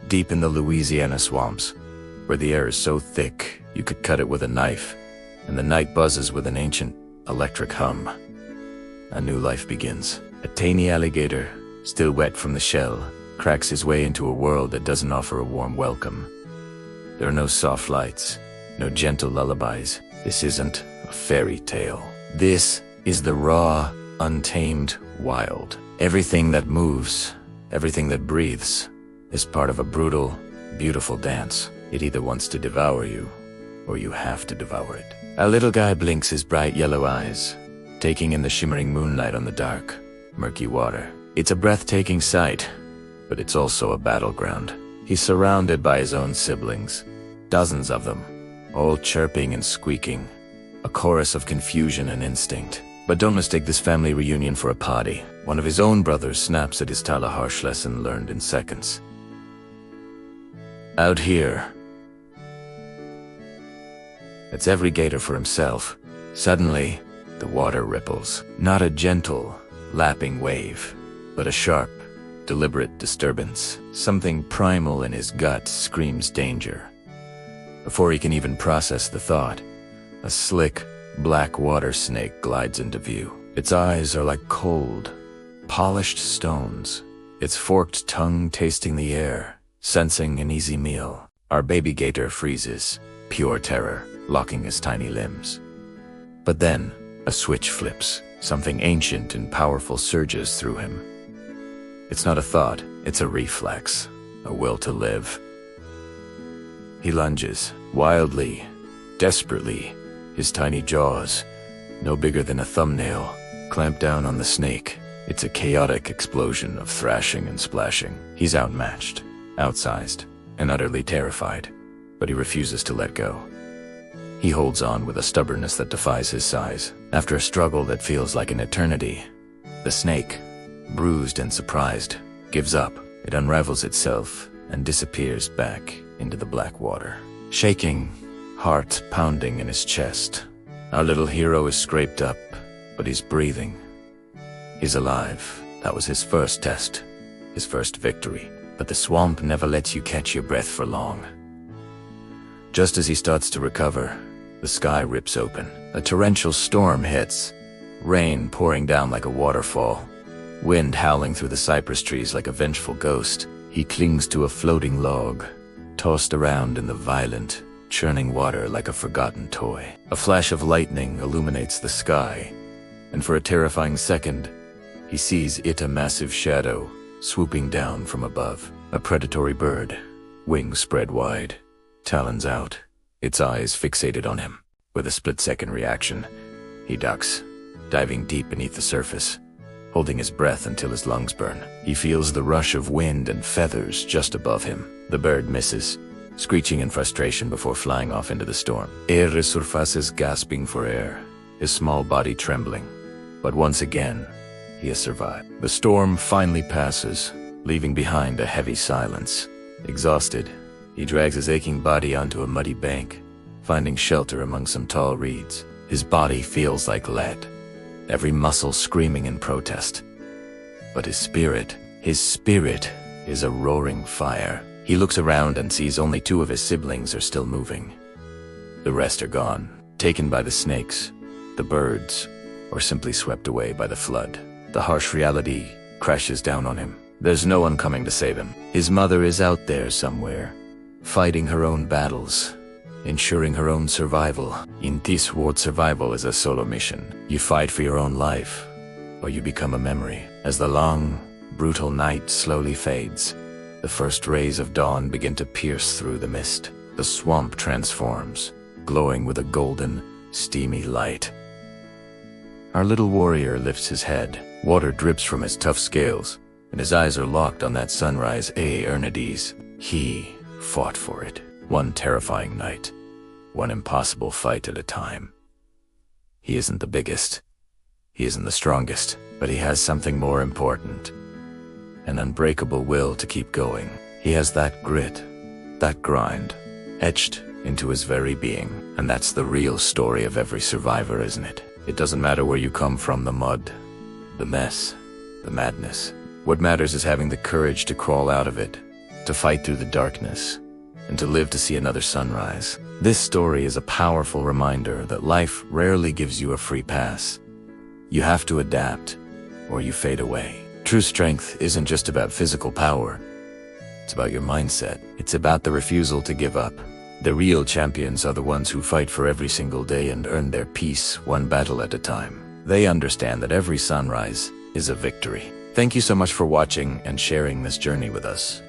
deep in the Louisiana swamps, where the air is so thick you could cut it with a knife, and the night buzzes with an ancient, electric hum. A new life begins. A tiny alligator, still wet from the shell, cracks his way into a world that doesn't offer a warm welcome. There are no soft lights, no gentle lullabies. This isn't a fairy tale. This is the raw, untamed wild. Everything that moves, everything that breathes, is part of a brutal, beautiful dance. It either wants to devour you, or you have to devour it. A little guy blinks his bright yellow eyes, taking in the shimmering moonlight on the dark, murky water. It's a breathtaking sight, but it's also a battleground. He's surrounded by his own siblings, dozens of them, all chirping and squeaking, a chorus of confusion and instinct. But don't mistake this family reunion for a party. One of his own brothers snaps at his taught a harsh lesson learned in seconds. Out here, it's every gator for himself. Suddenly, the water ripples. Not a gentle, lapping wave, but a sharp, deliberate disturbance. Something primal in his gut screams danger. Before he can even process the thought, a slick, black water snake glides into view. Its eyes are like cold, polished stones, its forked tongue tasting the air, sensing an easy meal. Our baby gator freezes, pure terror, locking his tiny limbs. But then, a switch flips. Something ancient and powerful surges through him. It's not a thought, it's a reflex, a will to live. He lunges, wildly, desperately, his tiny jaws, no bigger than a thumbnail, clamp down on the snake. It's a chaotic explosion of thrashing and splashing. He's outmatched, outsized, and utterly terrified, but he refuses to let go. He holds on with a stubbornness that defies his size. After a struggle that feels like an eternity, the snake, bruised and surprised, gives up. It unravels itself and disappears back into the black water. Shaking, heart pounding in his chest, our little hero is scraped up, but he's breathing. He's alive. That was his first test, his first victory. But the swamp never lets you catch your breath for long. Just as he starts to recover, the sky rips open. A torrential storm hits, rain pouring down like a waterfall, wind howling through the cypress trees like a vengeful ghost. He clings to a floating log, tossed around in the violent, churning water like a forgotten toy. A flash of lightning illuminates the sky, and for a terrifying second, he sees it, a massive shadow, swooping down from above. A predatory bird, wings spread wide, talons out, its eyes fixated on him. With a split-second reaction, he ducks, diving deep beneath the surface, holding his breath until his lungs burn. He feels the rush of wind and feathers just above him. The bird misses, screeching in frustration before flying off into the storm. Air resurfaces, gasping for air, his small body trembling. But once again, he has survived. The storm finally passes, leaving behind a heavy silence. Exhausted, he drags his aching body onto a muddy bank, finding shelter among some tall reeds. His body feels like lead, every muscle screaming in protest. But his spirit is a roaring fire. He looks around and sees only 2 of his siblings are still moving. The rest are gone, taken by the snakes, the birds, or simply swept away by the flood. The harsh reality crashes down on him. There's no one coming to save him. His mother is out there somewhere, fighting her own battles, ensuring her own survival. In this world, survival is a solo mission. You fight for your own life, or you become a memory. As the long, brutal night slowly fades, the first rays of dawn begin to pierce through the mist. The swamp transforms, glowing with a golden, steamy light. Our little warrior lifts his head. Water drips from his tough scales, and his eyes are locked on that sunrise Earnades. He fought for it. One terrifying night, one impossible fight at a time. He isn't the biggest, he isn't the strongest, but he has something more important. An unbreakable will to keep going. He has that grit, that grind, etched into his very being. And that's the real story of every survivor, isn't it? It doesn't matter where you come from, the mud, the mess, the madness. What matters is having the courage to crawl out of it, to fight through the darkness, and to live to see another sunrise. This story is a powerful reminder that life rarely gives you a free pass. You have to adapt, or you fade away. True strength isn't just about physical power. It's about your mindset. It's about the refusal to give up. The real champions are the ones who fight for every single day and earn their peace one battle at a time. They understand that every sunrise is a victory. Thank you so much for watching and sharing this journey with us.